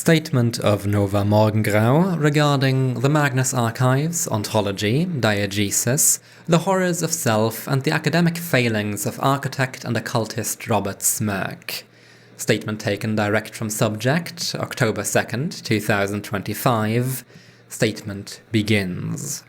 Statement of Nova Morgengrau regarding the Magnus archives, ontology, diegesis, the horrors of self, and the academic failings of architect and occultist Robert Smirk. Statement taken direct from subject, October 2nd, 2025. Statement begins.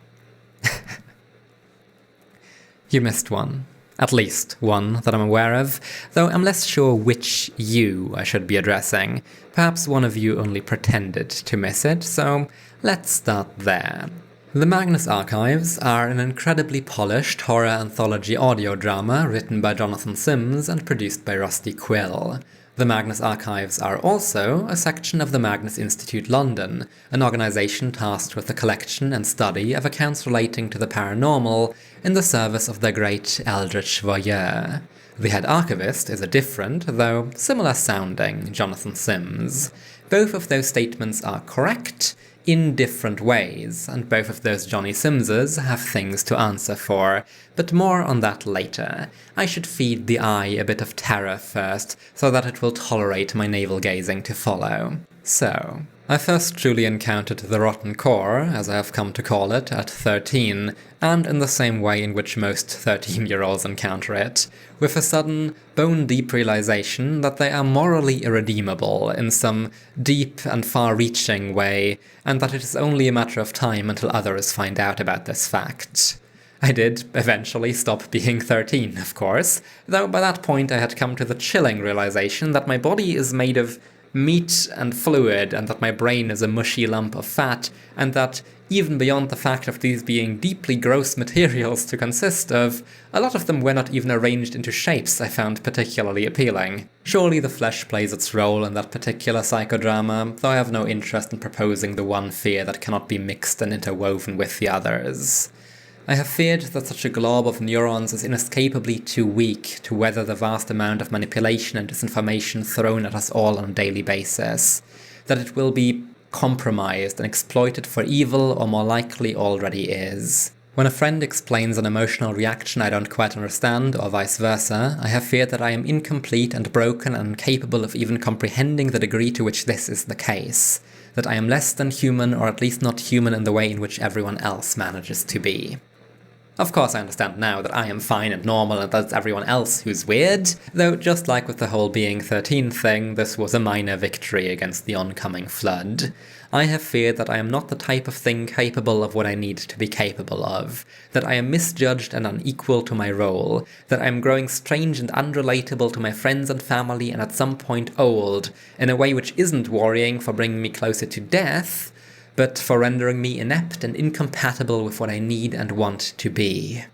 You missed one. At least one that I'm aware of, though I'm less sure which you I should be addressing. Perhaps one of you only pretended to miss it, so let's start there. The Magnus Archives are an incredibly polished horror anthology audio drama written by Jonathan Sims and produced by Rusty Quill. The Magnus Archives are also a section of the Magnus Institute London, an organisation tasked with the collection and study of accounts relating to the paranormal in the service of their great eldritch voyeur. The head archivist is a different, though similar-sounding, Jonathan Sims. Both of those statements are correct in different ways, and both of those Johnny Simses have things to answer for, but more on that later. I should feed the eye a bit of terror first, so that it will tolerate my navel-gazing to follow. So, I first truly encountered the rotten core, as I have come to call it, at 13, and in the same way in which most 13-year-olds encounter it, with a sudden, bone-deep realization that they are morally irredeemable in some deep and far-reaching way, and that it is only a matter of time until others find out about this fact. I did eventually stop being 13, of course, though by that point I had come to the chilling realization that my body is made of meat and fluid, and that my brain is a mushy lump of fat, and that, even beyond the fact of these being deeply gross materials to consist of, a lot of them were not even arranged into shapes I found particularly appealing. Surely the flesh plays its role in that particular psychodrama, though I have no interest in proposing the one fear that cannot be mixed and interwoven with the others. I have feared that such a glob of neurons is inescapably too weak to weather the vast amount of manipulation and disinformation thrown at us all on a daily basis, that it will be compromised and exploited for evil, or more likely already is. When a friend explains an emotional reaction I don't quite understand, or vice versa, I have feared that I am incomplete and broken and incapable of even comprehending the degree to which this is the case, that I am less than human, or at least not human in the way in which everyone else manages to be. Of course I understand now that I am fine and normal and that it's everyone else who's weird, though just like with the whole being 13 thing, this was a minor victory against the oncoming flood. I have feared that I am not the type of thing capable of what I need to be capable of, that I am misjudged and unequal to my role, that I am growing strange and unrelatable to my friends and family and at some point old, in a way which isn't worrying for bringing me closer to death, but for rendering me inept and incompatible with what I need and want to be.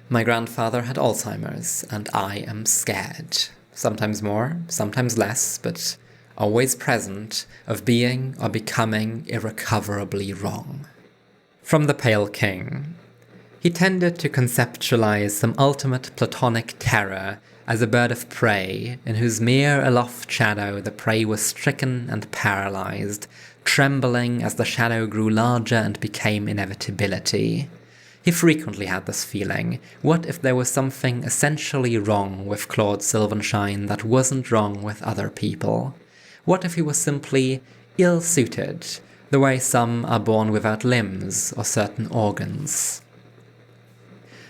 My grandfather had Alzheimer's, and I am scared. Sometimes more, sometimes less, but always present, of being or becoming irrecoverably wrong. From the Pale King. He tended to conceptualize some ultimate platonic terror as a bird of prey, in whose mere aloft shadow the prey was stricken and paralyzed, trembling as the shadow grew larger and became inevitability. He frequently had this feeling. What if there was something essentially wrong with Claude Sylvanshine that wasn't wrong with other people? What if he was simply ill-suited, the way some are born without limbs or certain organs?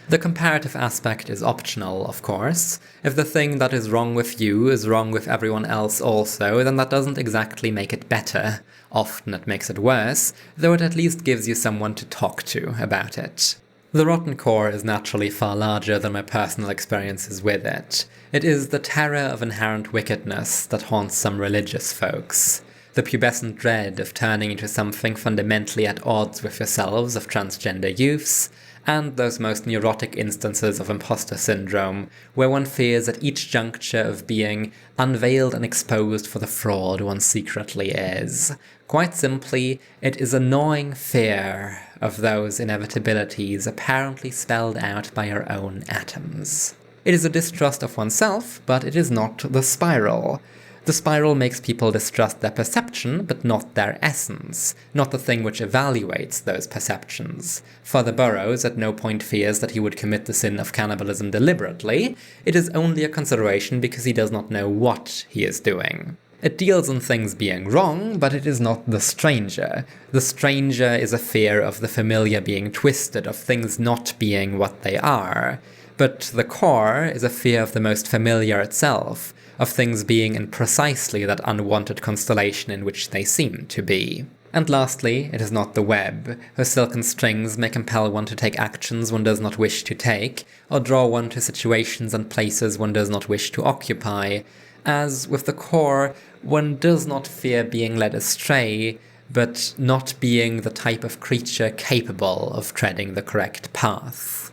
The comparative aspect is optional, of course. If the thing that is wrong with you is wrong with everyone else also, then that doesn't exactly make it better. Often it makes it worse, though it at least gives you someone to talk to about it. The rotten core is naturally far larger than my personal experiences with it. It is the terror of inherent wickedness that haunts some religious folks. The pubescent dread of turning into something fundamentally at odds with yourselves of transgender youths, and those most neurotic instances of imposter syndrome, where one fears at each juncture of being unveiled and exposed for the fraud one secretly is. Quite simply, it is a gnawing fear of those inevitabilities apparently spelled out by your own atoms. It is a distrust of oneself, but it is not the spiral. The spiral makes people distrust their perception, but not their essence, not the thing which evaluates those perceptions. Father Burroughs at no point fears that he would commit the sin of cannibalism deliberately. It is only a consideration because he does not know what he is doing. It deals in things being wrong, but it is not the stranger. The stranger is a fear of the familiar being twisted, of things not being what they are. But the core is a fear of the most familiar itself, of things being in precisely that unwanted constellation in which they seem to be. And lastly, it is not the web, whose silken strings may compel one to take actions one does not wish to take, or draw one to situations and places one does not wish to occupy. As with the core, one does not fear being led astray, but not being the type of creature capable of treading the correct path.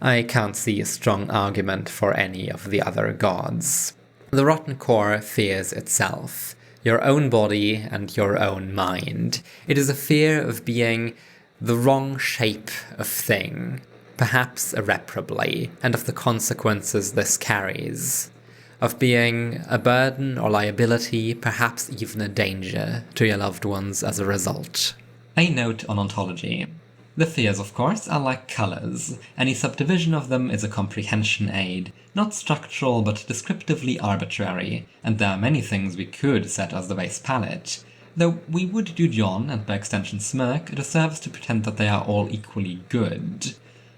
I can't see a strong argument for any of the other gods. The rotten core fears itself, your own body and your own mind. It is a fear of being the wrong shape of thing, perhaps irreparably, and of the consequences this carries. Of being a burden or liability, perhaps even a danger to your loved ones as a result. A note on ontology. The fears, of course, are like colours. Any subdivision of them is a comprehension aid, not structural but descriptively arbitrary, and there are many things we could set as the base palette. Though we would do John, and by extension Smirk, a disservice to pretend that they are all equally good.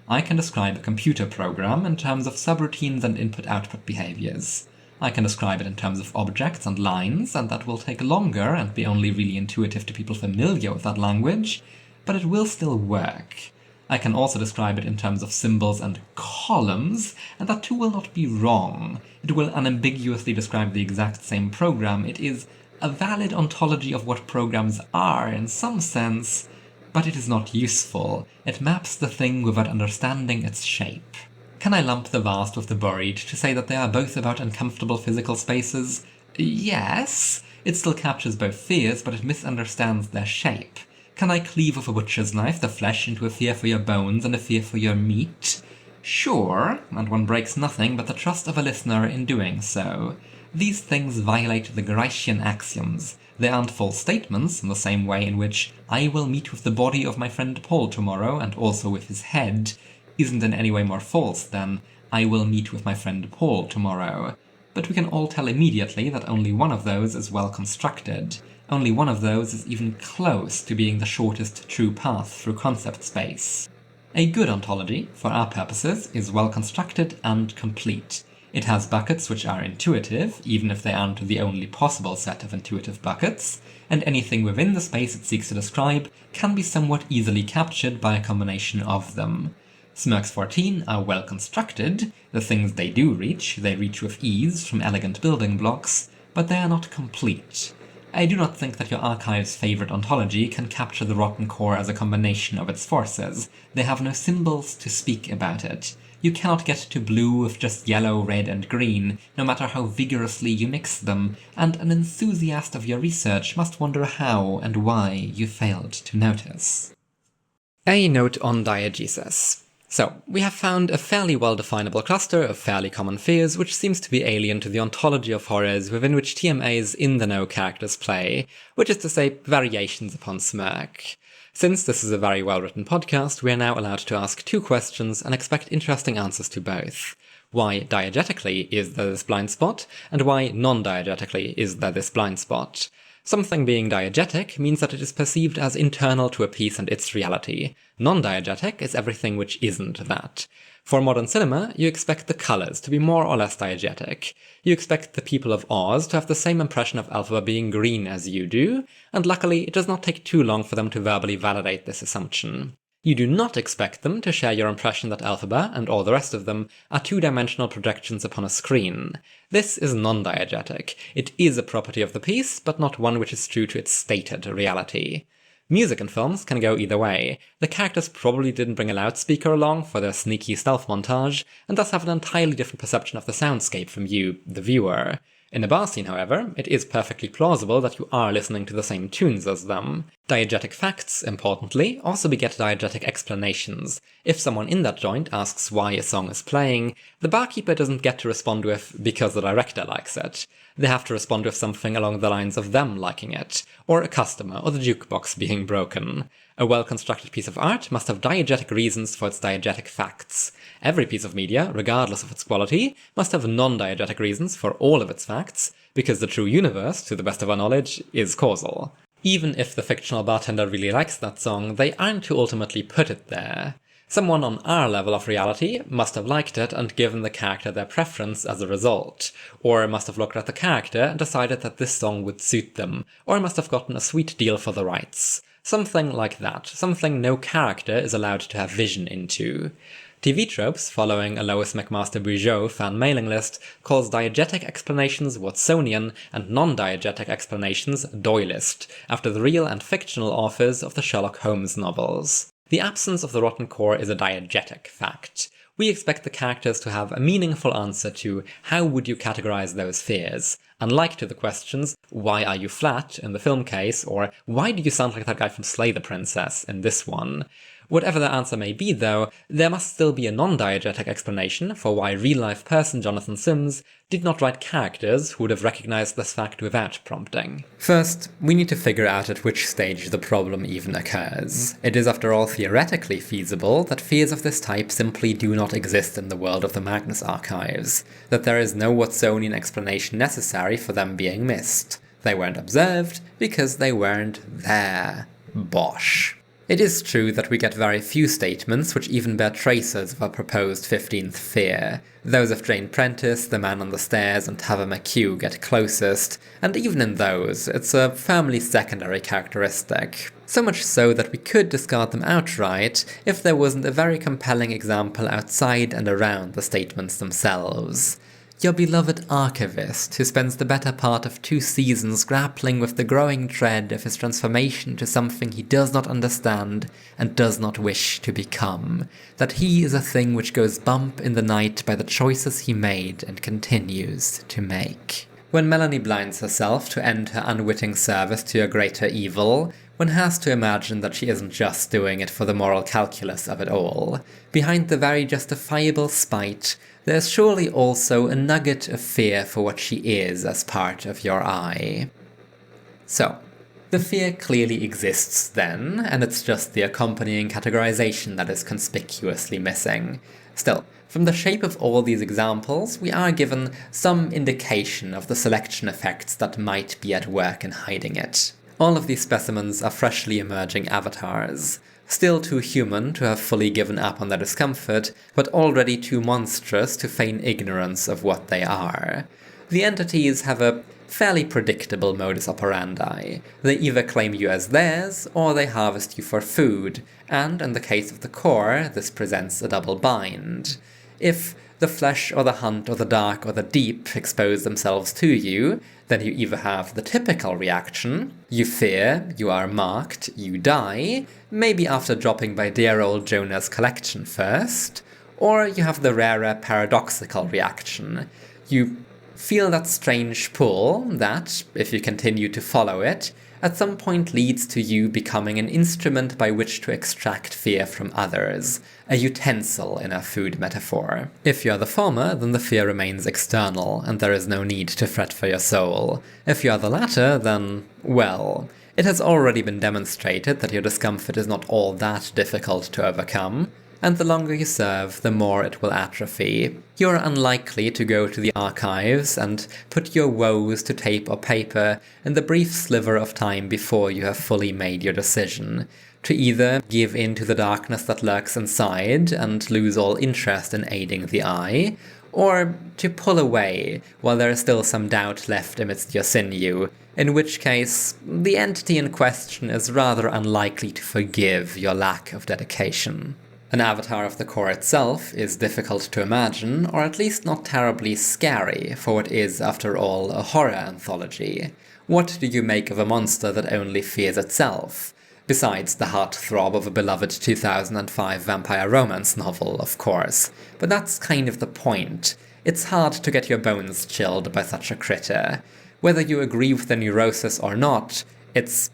I can describe a computer program in terms of subroutines and input-output behaviours. I can describe it in terms of objects and lines, and that will take longer and be only really intuitive to people familiar with that language, but it will still work. I can also describe it in terms of symbols and columns, and that too will not be wrong. It will unambiguously describe the exact same program. It is a valid ontology of what programs are in some sense, but it is not useful. It maps the thing without understanding its shape. Can I lump the vast with the buried to say that they are both about uncomfortable physical spaces? Yes. It still captures both fears, but it misunderstands their shape. Can I cleave with a butcher's knife the flesh into a fear for your bones and a fear for your meat? Sure, and one breaks nothing but the trust of a listener in doing so. These things violate the Grecian axioms. They aren't false statements in the same way in which I will meet with the body of my friend Paul tomorrow and also with his head isn't in any way more false than I will meet with my friend Paul tomorrow. But we can all tell immediately that only one of those is well constructed. Only one of those is even close to being the shortest true path through concept space. A good ontology, for our purposes, is well constructed and complete. It has buckets which are intuitive, even if they aren't the only possible set of intuitive buckets, and anything within the space it seeks to describe can be somewhat easily captured by a combination of them. Smirk's 14 are well constructed, the things they do reach, they reach with ease from elegant building blocks, but they are not complete. I do not think that your archive's favourite ontology can capture the rotten core as a combination of its forces. They have no symbols to speak about it. You cannot get to blue with just yellow, red and green, no matter how vigorously you mix them, and an enthusiast of your research must wonder how and why you failed to notice. A note on diegesis. So, we have found a fairly well-definable cluster of fairly common fears which seems to be alien to the ontology of horrors within which TMA's in-the-know characters play, which is to say, variations upon Smirk. Since this is a very well-written podcast, we are now allowed to ask two questions and expect interesting answers to both. Why diegetically is there this blind spot, and why non-diegetically is there this blind spot? Something being diegetic means that it is perceived as internal to a piece and its reality. Non-diegetic is everything which isn't that. For modern cinema, you expect the colours to be more or less diegetic. You expect the people of Oz to have the same impression of Elphaba being green as you do, and luckily it does not take too long for them to verbally validate this assumption. You do not expect them to share your impression that Elphaba, and all the rest of them, are two-dimensional projections upon a screen. This is non-diegetic. It is a property of the piece, but not one which is true to its stated reality. Music in films can go either way. The characters probably didn't bring a loudspeaker along for their sneaky stealth montage, and thus have an entirely different perception of the soundscape from you, the viewer. In a bar scene, however, it is perfectly plausible that you are listening to the same tunes as them. Diegetic facts, importantly, also beget diegetic explanations. If someone in that joint asks why a song is playing, the barkeeper doesn't get to respond with, because the director likes it. They have to respond with something along the lines of them liking it, or a customer, or the jukebox being broken. A well-constructed piece of art must have diegetic reasons for its diegetic facts. Every piece of media, regardless of its quality, must have non-diegetic reasons for all of its facts, because the true universe, to the best of our knowledge, is causal. Even if the fictional bartender really likes that song, they aren't to ultimately put it there. Someone on our level of reality must have liked it and given the character their preference as a result, or must have looked at the character and decided that this song would suit them, or must have gotten a sweet deal for the rights. Something like that, something no character is allowed to have vision into. TV Tropes, following a Lois McMaster Bugeaud fan mailing list, calls diegetic explanations Watsonian and non-diegetic explanations Doyleist, after the real and fictional authors of the Sherlock Holmes novels. The absence of the rotten core is a diegetic fact. We expect the characters to have a meaningful answer to how would you categorize those fears, unlike to the questions, why are you flat in the film case, or why do you sound like that guy from Slay the Princess in this one. Whatever the answer may be, though, there must still be a non-diegetic explanation for why real-life person Jonathan Sims did not write characters who would have recognized this fact without prompting. First, we need to figure out at which stage the problem even occurs. It is, after all, theoretically feasible that fears of this type simply do not exist in the world of the Magnus archives, that there is no Watsonian explanation necessary for them being missed. They weren't observed because they weren't there. Bosh. It is true that we get very few statements which even bear traces of a proposed 15th fear. Those of Jane Prentice, the man on the stairs, and Tava McHugh get closest, and even in those, it's a firmly secondary characteristic. So much so that we could discard them outright if there wasn't a very compelling example outside and around the statements themselves. Your beloved archivist, who spends the better part of 2 seasons grappling with the growing dread of his transformation to something he does not understand and does not wish to become. That he is a thing which goes bump in the night by the choices he made and continues to make. When Melanie blinds herself to end her unwitting service to a greater evil, one has to imagine that she isn't just doing it for the moral calculus of it all. Behind the very justifiable spite, there's surely also a nugget of fear for what she is as part of your eye. So, the fear clearly exists then, and it's just the accompanying categorization that is conspicuously missing. Still, from the shape of all these examples, we are given some indication of the selection effects that might be at work in hiding it. All of these specimens are freshly emerging avatars, still too human to have fully given up on their discomfort, but already too monstrous to feign ignorance of what they are. The entities have a fairly predictable modus operandi. They either claim you as theirs, or they harvest you for food, and in the case of the core, this presents a double bind. If the flesh or the hunt or the dark or the deep expose themselves to you, then you either have the typical reaction, you fear, you are marked, you die, maybe after dropping by dear old Jonah's collection first, or you have the rarer paradoxical reaction. You feel that strange pull that, if you continue to follow it, at some point leads to you becoming an instrument by which to extract fear from others, a utensil in a food metaphor. If you are the former, then the fear remains external, and there is no need to fret for your soul. If you are the latter, then, well, it has already been demonstrated that your discomfort is not all that difficult to overcome, and the longer you serve, the more it will atrophy. You are unlikely to go to the archives and put your woes to tape or paper in the brief sliver of time before you have fully made your decision, to either give in to the darkness that lurks inside and lose all interest in aiding the eye, or to pull away while there is still some doubt left amidst your sinew, in which case the entity in question is rather unlikely to forgive your lack of dedication. An avatar of the core itself is difficult to imagine, or at least not terribly scary, for what is, after all, a horror anthology. What do you make of a monster that only fears itself? Besides the heartthrob of a beloved 2005 vampire romance novel, of course. But that's kind of the point. It's hard to get your bones chilled by such a critter. Whether you agree with the neurosis or not, it's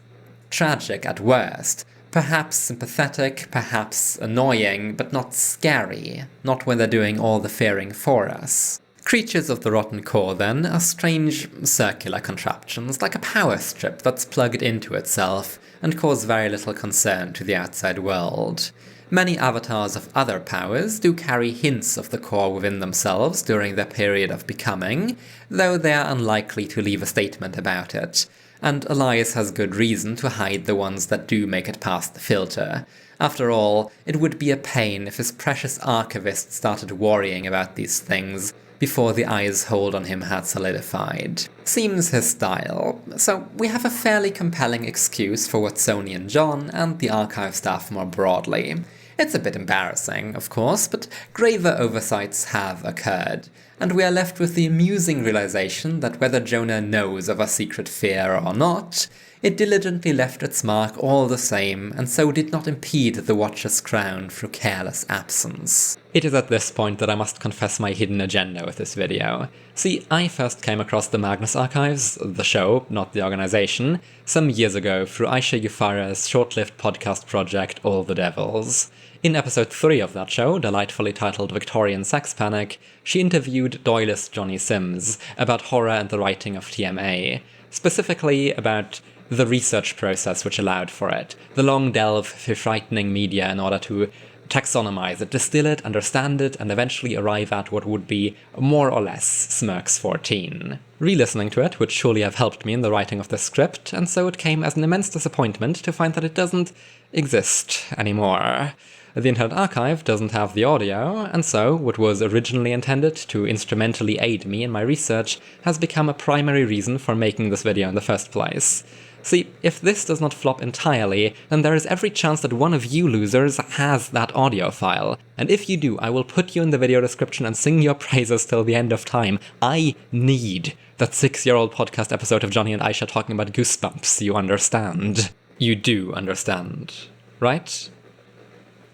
tragic at worst. Perhaps sympathetic, perhaps annoying, but not scary. Not when they're doing all the fearing for us. Creatures of the rotten core, then, are strange circular contraptions, like a power strip that's plugged into itself and cause very little concern to the outside world. Many avatars of other powers do carry hints of the core within themselves during their period of becoming, though they are unlikely to leave a statement about it, and Elias has good reason to hide the ones that do make it past the filter. After all, it would be a pain if his precious archivist started worrying about these things before the Eye's hold on him had solidified. Seems his style, so we have a fairly compelling excuse for Watsoni and John and the archive staff more broadly. It's a bit embarrassing, of course, but graver oversights have occurred, and we are left with the amusing realization that whether Jonah knows of our secret fear or not, it diligently left its mark all the same, and so did not impede the Watcher's crown through careless absence. It is at this point that I must confess my hidden agenda with this video. See, I first came across the Magnus archives, the show, not the organization, some years ago through Aisha Yufara's short-lived podcast project All the Devils. In episode 3 of that show, delightfully titled Victorian Sex Panic, she interviewed Doylist Johnny Sims about horror and the writing of TMA, specifically about the research process which allowed for it, the long delve through frightening media in order to taxonomize it, distill it, understand it, and eventually arrive at what would be more or less Smirk's 14. Re-listening to it would surely have helped me in the writing of the script, and so it came as an immense disappointment to find that it doesn't exist anymore. The Internet Archive doesn't have the audio, and so what was originally intended to instrumentally aid me in my research has become a primary reason for making this video in the first place. See, if this does not flop entirely, then there is every chance that one of you losers has that audio file. And if you do, I will put you in the video description and sing your praises till the end of time. I need that 6-year-old podcast episode of Johnny and Aisha talking about goosebumps, you understand? You do understand, right?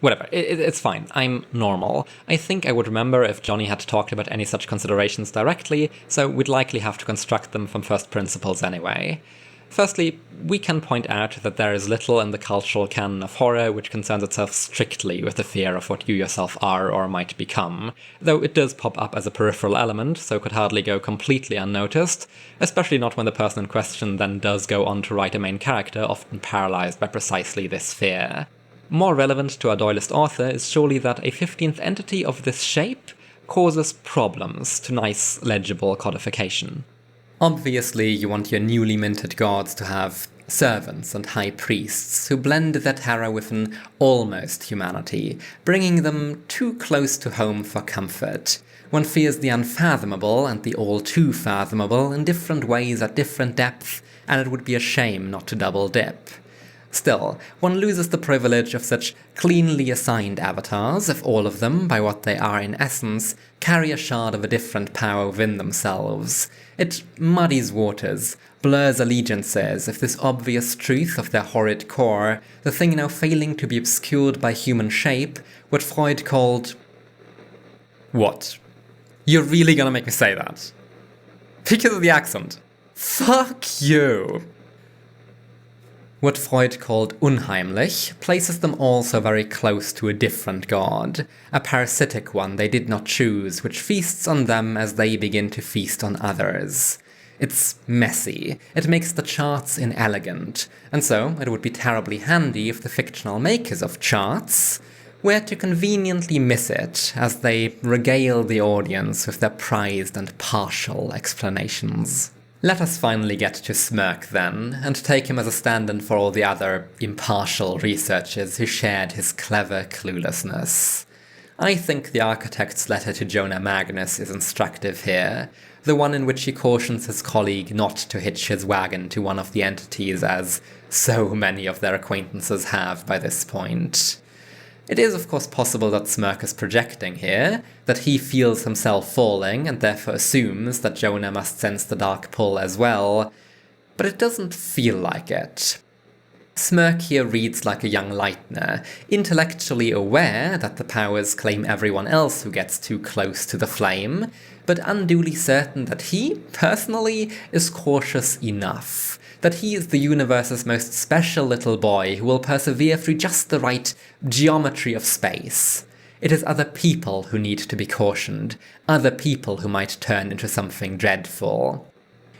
Whatever, it's fine, I'm normal. I think I would remember if Johnny had talked about any such considerations directly, so we'd likely have to construct them from first principles anyway. Firstly, we can point out that there is little in the cultural canon of horror which concerns itself strictly with the fear of what you yourself are or might become, though it does pop up as a peripheral element, so could hardly go completely unnoticed, especially not when the person in question then does go on to write a main character, often paralyzed by precisely this fear. More relevant to our Doylist author is surely that a 15th entity of this shape causes problems to nice, legible codification. Obviously, you want your newly minted gods to have servants and high priests who blend their terror with an almost humanity, bringing them too close to home for comfort. One fears the unfathomable and the all too fathomable in different ways at different depths, and it would be a shame not to double dip. Still, one loses the privilege of such cleanly assigned avatars if all of them, by what they are in essence, carry a shard of a different power within themselves. It muddies waters, blurs allegiances if this obvious truth of their horrid core, the thing now failing to be obscured by human shape, what Freud called... What? You're really gonna make me say that? Because of the accent. Fuck you! What Freud called unheimlich places them also very close to a different god, a parasitic one they did not choose, which feasts on them as they begin to feast on others. It's messy, it makes the charts inelegant, and so it would be terribly handy if the fictional makers of charts were to conveniently miss it as they regale the audience with their prized and partial explanations. Let us finally get to Smirk then, and take him as a stand-in for all the other impartial researchers who shared his clever cluelessness. I think the architect's letter to Jonah Magnus is instructive here, the one in which he cautions his colleague not to hitch his wagon to one of the entities as so many of their acquaintances have by this point. It is of course possible that Smirk is projecting here, that he feels himself falling and therefore assumes that Jonah must sense the dark pull as well, but it doesn't feel like it. Smirk here reads like a young Leitner, intellectually aware that the powers claim everyone else who gets too close to the flame, but unduly certain that he, personally, is cautious enough. That he is the universe's most special little boy who will persevere through just the right geometry of space. It is other people who need to be cautioned, other people who might turn into something dreadful.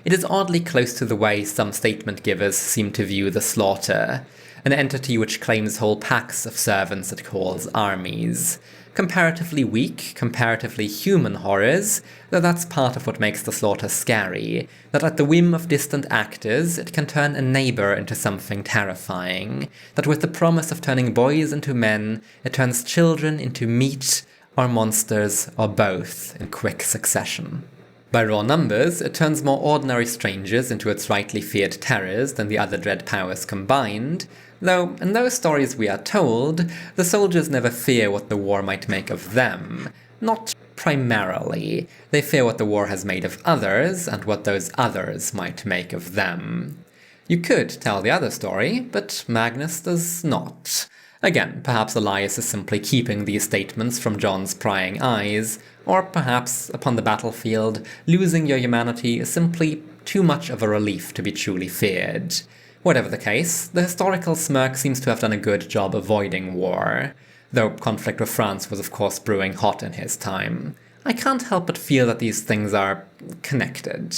It is oddly close to the way some statement givers seem to view the slaughter, an entity which claims whole packs of servants it calls armies. Comparatively weak, comparatively human horrors, though that's part of what makes the slaughter scary, that at the whim of distant actors it can turn a neighbor into something terrifying, that with the promise of turning boys into men, it turns children into meat, or monsters, or both, in quick succession. By raw numbers, it turns more ordinary strangers into its rightly feared terrors than the other dread powers combined, though in those stories we are told, the soldiers never fear what the war might make of them. Not primarily. They fear what the war has made of others, and what those others might make of them. You could tell the other story, but Magnus does not. Again, perhaps Elias is simply keeping these statements from John's prying eyes, or perhaps, upon the battlefield, losing your humanity is simply too much of a relief to be truly feared. Whatever the case, the historical Smirk seems to have done a good job avoiding war, though conflict with France was of course brewing hot in his time. I can't help but feel that these things are connected.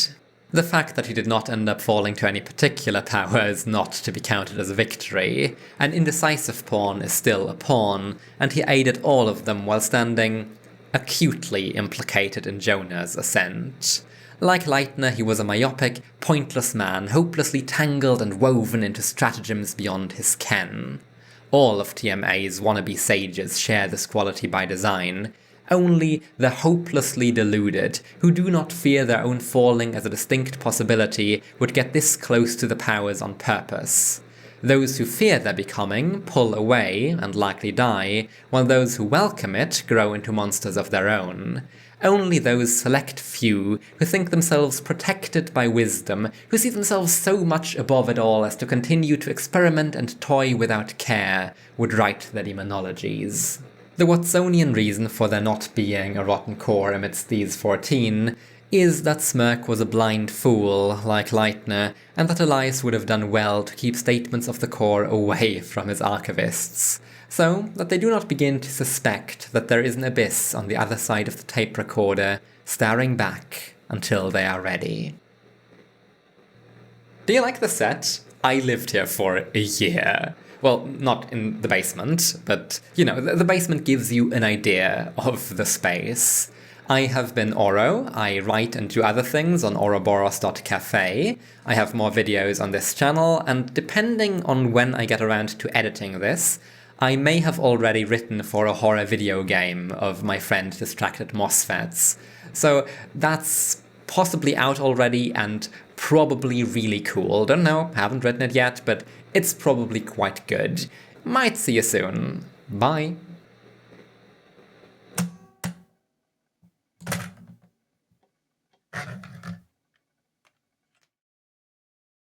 The fact that he did not end up falling to any particular power is not to be counted as a victory. An indecisive pawn is still a pawn, and he aided all of them while standing acutely implicated in Jonah's ascent. Like Leitner, he was a myopic, pointless man, hopelessly tangled and woven into stratagems beyond his ken. All of TMA's wannabe sages share this quality by design. Only the hopelessly deluded, who do not fear their own falling as a distinct possibility, would get this close to the powers on purpose. Those who fear their becoming pull away and likely die, while those who welcome it grow into monsters of their own. Only those select few who think themselves protected by wisdom, who see themselves so much above it all as to continue to experiment and toy without care, would write their demonologies. The Watsonian reason for there not being a rotten core amidst these 14 is that Smirk was a blind fool, like Leitner, and that Elias would have done well to keep statements of the core away from his archivists, so that they do not begin to suspect that there is an abyss on the other side of the tape recorder, staring back until they are ready. Do you like the set? I lived here for a year. Well, not in the basement, but, the basement gives you an idea of the space. I have been Oro. I write and do other things on ouroboros.cafe. I have more videos on this channel, and depending on when I get around to editing this, I may have already written for a horror video game of my friend Distracted MOSFETs. So that's possibly out already and probably really cool. Don't know, haven't written it yet, but it's probably quite good. Might see you soon. Bye.